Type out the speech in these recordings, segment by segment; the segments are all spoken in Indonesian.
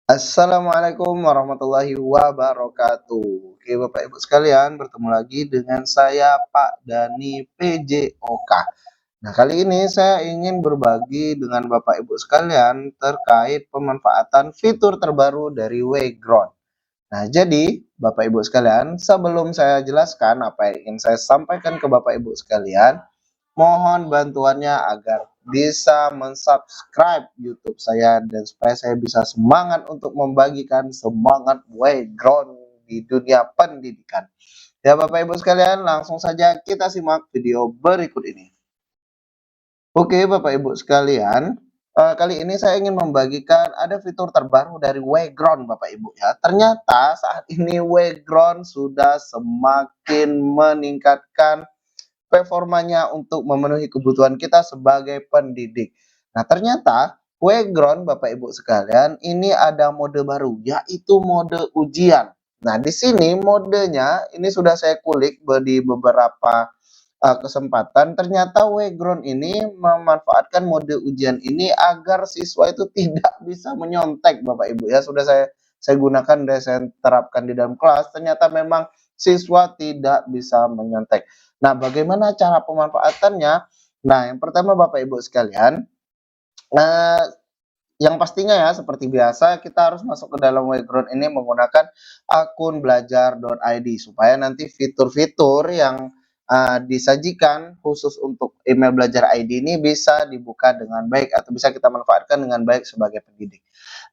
Assalamualaikum warahmatullahi wabarakatuh. Oke, Bapak Ibu sekalian, bertemu lagi dengan saya Pak Dani PJOK. Nah, kali ini saya ingin berbagi dengan Bapak Ibu sekalian terkait pemanfaatan fitur terbaru dari Wayground. Nah, jadi Bapak Ibu sekalian, sebelum saya jelaskan apa yang ingin saya sampaikan ke Bapak Ibu sekalian, mohon bantuannya agar bisa mensubscribe YouTube saya dan supaya saya bisa semangat untuk membagikan semangat Wayground di dunia pendidikan. Ya Bapak Ibu sekalian, langsung saja kita simak video berikut ini. Oke Bapak Ibu sekalian, kali ini saya ingin membagikan ada fitur terbaru dari Wayground Bapak Ibu ya. Ternyata saat ini Wayground sudah semakin meningkatkan performanya untuk memenuhi kebutuhan kita sebagai pendidik. Nah, ternyata Wayground Bapak Ibu sekalian ini ada mode baru yaitu mode ujian. Nah, di sini modenya ini sudah saya kulik di beberapa kesempatan. Ternyata Wayground ini memanfaatkan mode ujian ini agar siswa itu tidak bisa menyontek Bapak Ibu ya. Sudah saya gunakan dan saya terapkan di dalam kelas. Ternyata memang siswa tidak bisa menyontek. Nah, bagaimana cara pemanfaatannya? Nah, yang pertama Bapak Ibu sekalian, eee, yang pastinya ya seperti biasa kita harus masuk ke dalam Wayground ini menggunakan akun belajar.id supaya nanti fitur-fitur yang disajikan khusus untuk email belajar ID ini bisa dibuka dengan baik atau bisa kita manfaatkan dengan baik sebagai pendidik.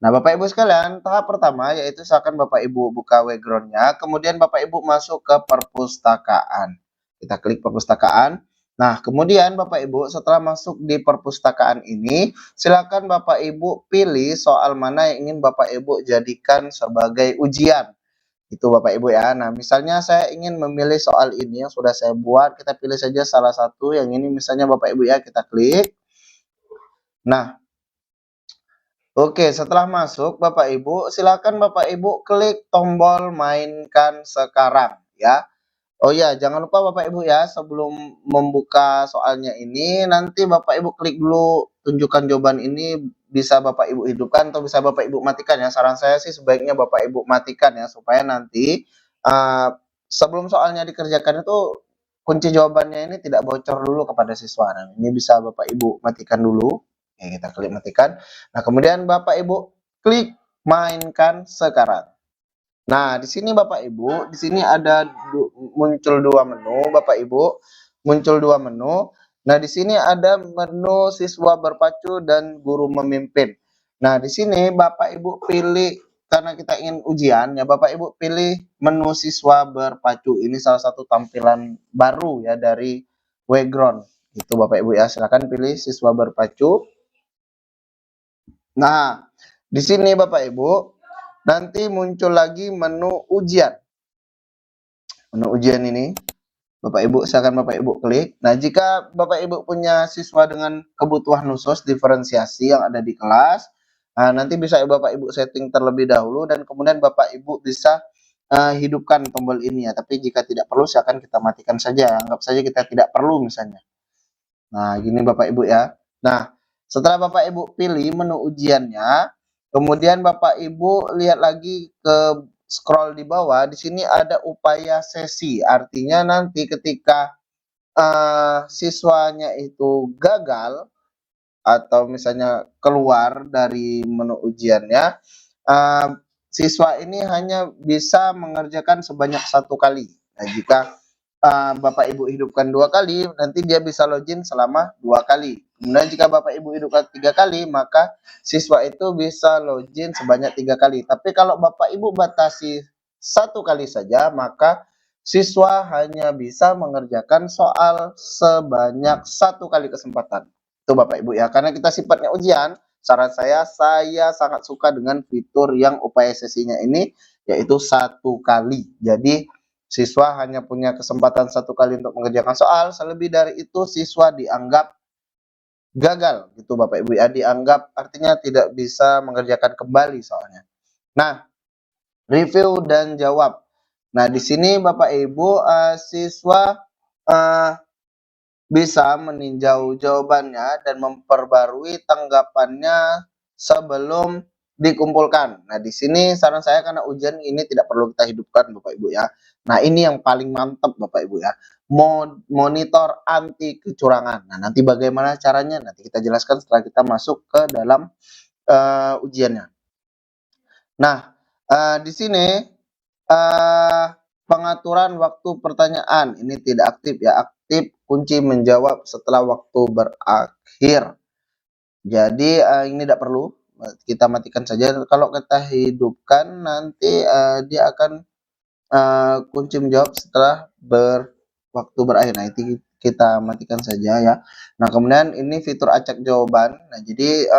Nah, Bapak Ibu sekalian, tahap pertama yaitu silakan Bapak Ibu buka Wayground-nya, kemudian Bapak Ibu masuk ke perpustakaan. Kita klik perpustakaan. Nah, kemudian Bapak Ibu setelah masuk di perpustakaan ini, silakan Bapak Ibu pilih soal mana yang ingin Bapak Ibu jadikan sebagai ujian. Itu Bapak Ibu ya. Nah, misalnya saya ingin memilih soal ini yang sudah saya buat, kita pilih saja salah satu yang ini misalnya Bapak Ibu ya, kita klik. Nah, oke, setelah masuk Bapak Ibu, silakan Bapak Ibu klik tombol mainkan sekarang ya. Oh ya, jangan lupa Bapak Ibu ya, sebelum membuka soalnya ini, nanti Bapak Ibu klik dulu tunjukkan jawaban ini, bisa Bapak Ibu hidupkan atau bisa Bapak Ibu matikan ya. Saran saya sih sebaiknya Bapak Ibu matikan ya, supaya nanti sebelum soalnya dikerjakan itu kunci jawabannya ini tidak bocor dulu kepada siswa. Nah, ini bisa Bapak Ibu matikan dulu. Oke, kita klik matikan. Nah, kemudian Bapak Ibu klik mainkan sekarang. Nah, di sini Bapak Ibu, di sini ada muncul dua menu, Bapak Ibu, muncul dua menu. Nah, di sini ada menu siswa berpacu dan guru memimpin. Nah, di sini Bapak Ibu pilih karena kita ingin ujian ya, Bapak Ibu pilih menu siswa berpacu. Ini salah satu tampilan baru ya dari Wayground. Itu Bapak Ibu ya, silakan pilih siswa berpacu. Nah, di sini Bapak Ibu nanti muncul lagi menu ujian. Menu ujian ini Bapak Ibu silakan Bapak Ibu klik. Nah, jika Bapak Ibu punya siswa dengan kebutuhan khusus diferensiasi yang ada di kelas, nanti bisa Bapak Ibu setting terlebih dahulu dan kemudian Bapak Ibu bisa hidupkan tombol ini ya. Tapi jika tidak perlu silakan kita matikan saja. Anggap saja kita tidak perlu misalnya. Nah, gini Bapak Ibu ya. Nah, setelah Bapak Ibu pilih menu ujiannya, kemudian Bapak Ibu lihat lagi ke scroll di bawah, di sini ada upaya sesi. Artinya nanti ketika siswanya itu gagal atau misalnya keluar dari menu ujiannya, eee, siswa ini hanya bisa mengerjakan sebanyak satu kali. Nah, jika Bapak Ibu hidupkan 2 kali, nanti dia bisa login selama 2 kali. Kemudian jika Bapak Ibu hidupkan 3 kali, maka siswa itu bisa login sebanyak 3 kali. Tapi kalau Bapak Ibu batasi 1 kali saja, maka siswa hanya bisa mengerjakan soal sebanyak 1 kali kesempatan. Itu Bapak Ibu ya, karena kita sifatnya ujian, saran saya sangat suka dengan fitur yang upaya sesinya ini, yaitu 1 kali. Jadi siswa hanya punya kesempatan 1 kali untuk mengerjakan soal, selebih dari itu siswa dianggap gagal gitu Bapak Ibu ya, dianggap artinya tidak bisa mengerjakan kembali soalnya. Nah, review dan jawab. Nah, di sini Bapak Ibu, siswa, eee, bisa meninjau jawabannya dan memperbarui tanggapannya sebelum dikumpulkan. Nah, di sini saran saya karena ujian ini tidak perlu kita hidupkan Bapak Ibu ya. Nah, ini yang paling mantap Bapak Ibu ya. Monitor anti kecurangan. Nah, nanti bagaimana caranya? Nanti kita jelaskan setelah kita masuk ke dalam ujiannya. Nah, di sini pengaturan waktu pertanyaan ini tidak aktif ya. Aktif kunci menjawab setelah waktu berakhir. Jadi ini tidak perlu kita matikan saja. Kalau kita hidupkan nanti dia akan kunci menjawab setelah waktu berakhir. Nah, itu kita matikan saja ya. Nah, kemudian ini fitur acak jawaban. Nah, jadi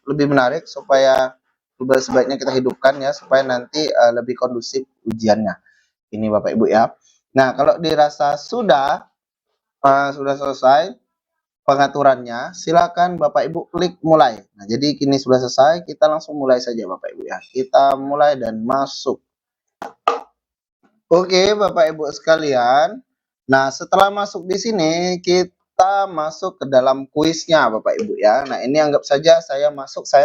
lebih menarik supaya sebaiknya kita hidupkan ya supaya nanti lebih kondusif ujiannya. Ini Bapak Ibu ya. Nah, kalau dirasa sudah selesai pengaturannya, silakan Bapak Ibu klik mulai. Nah, jadi kini sudah selesai, kita langsung mulai saja Bapak Ibu ya. Kita mulai dan masuk. Oke, Bapak Ibu sekalian. Nah, setelah masuk di sini, kita masuk ke dalam kuisnya Bapak Ibu ya. Nah, ini anggap saja saya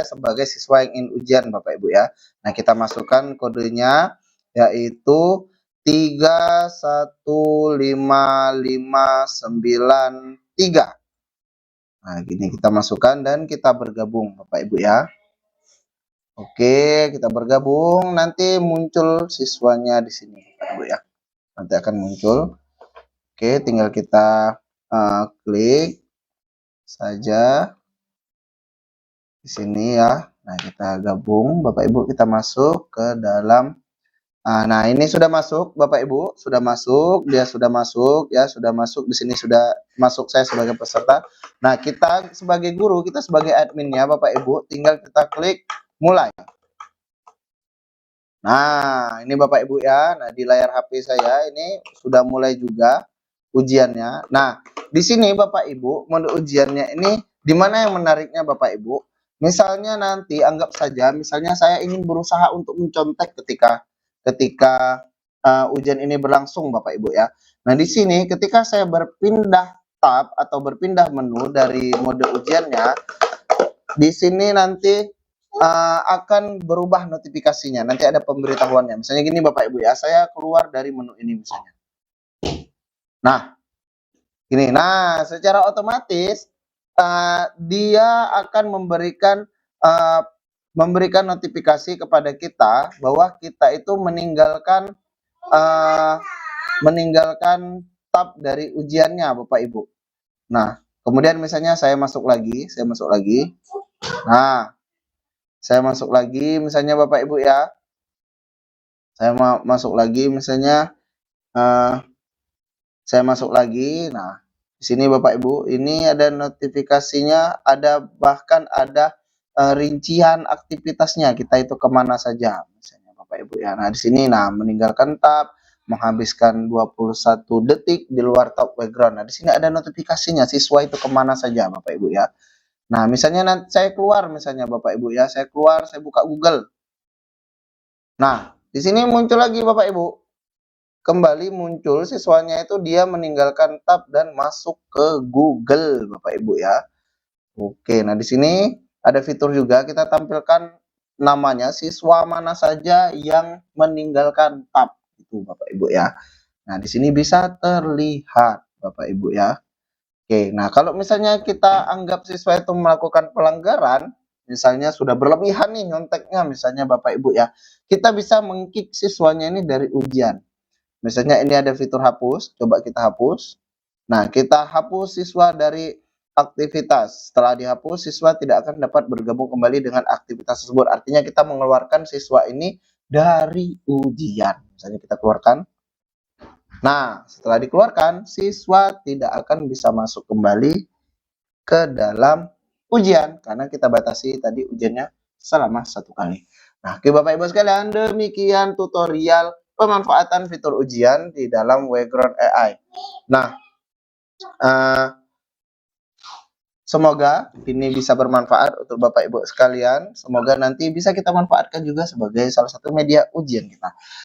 sebagai siswa yang ingin ujian Bapak Ibu ya. Nah, kita masukkan kodenya yaitu 315593. Nah, gini kita masukkan dan kita bergabung Bapak Ibu ya. Oke, kita bergabung, nanti muncul siswanya di sini Bapak Ibu ya. Nanti akan muncul. Oke, tinggal kita klik saja di sini ya. Nah, kita gabung Bapak Ibu, kita masuk ke dalam nah, ini sudah masuk Bapak Ibu, sudah masuk, dia sudah masuk ya, sudah masuk di sini, sudah masuk saya sebagai peserta. Nah, kita sebagai guru, kita sebagai adminnya Bapak Ibu, tinggal kita klik mulai. Nah, ini Bapak Ibu ya. Nah, di layar HP saya ini sudah mulai juga ujiannya. Nah, di sini Bapak Ibu, mode ujiannya ini di mana yang menariknya Bapak Ibu? Misalnya nanti anggap saja misalnya saya ingin berusaha untuk mencontek ketika ujian ini berlangsung Bapak Ibu ya. Nah, di sini ketika saya berpindah tab atau berpindah menu dari mode ujiannya, di sini nanti akan berubah notifikasinya. Nanti ada pemberitahuannya. Misalnya gini Bapak Ibu ya, saya keluar dari menu ini misalnya. Nah, gini. Nah, secara otomatis dia akan memberikan notifikasi kepada kita bahwa kita itu meninggalkan tab dari ujiannya Bapak Ibu. Nah, kemudian misalnya saya masuk lagi. Nah, saya masuk lagi misalnya Bapak Ibu ya. Saya mau masuk lagi misalnya saya masuk lagi. Nah, di sini Bapak Ibu, ini ada notifikasinya, bahkan ada rincian aktivitasnya, kita itu kemana saja misalnya Bapak Ibu ya. Nah, di sini meninggalkan tab, menghabiskan 21 detik di luar top background. Nah, di sini ada notifikasinya, siswa itu kemana saja Bapak Ibu ya. Nah, misalnya nanti saya keluar misalnya Bapak Ibu ya, saya keluar, saya buka Google. Nah, di sini muncul lagi Bapak Ibu. Kembali muncul siswanya itu dia meninggalkan tab dan masuk ke Google Bapak Ibu ya. Oke, nah di sini ada fitur juga kita tampilkan namanya siswa mana saja yang meninggalkan tab itu Bapak Ibu ya. Nah, di sini bisa terlihat Bapak Ibu ya. Oke, nah kalau misalnya kita anggap siswa itu melakukan pelanggaran, misalnya sudah berlebihan nih nyonteknya misalnya Bapak Ibu ya, kita bisa meng-kick siswanya ini dari ujian. Misalnya ini ada fitur hapus, coba kita hapus. Nah, kita hapus siswa dari aktivitas. Setelah dihapus, siswa tidak akan dapat bergabung kembali dengan aktivitas tersebut. Artinya kita mengeluarkan siswa ini dari ujian. Misalnya kita keluarkan. Nah, setelah dikeluarkan, siswa tidak akan bisa masuk kembali ke dalam ujian karena kita batasi tadi ujiannya selama 1 kali. Nah, oke Bapak Ibu sekalian, demikian tutorial pemanfaatan fitur ujian di dalam Wayground AI. Nah, semoga ini bisa bermanfaat untuk Bapak Ibu sekalian. Semoga nanti bisa kita manfaatkan juga sebagai salah satu media ujian kita.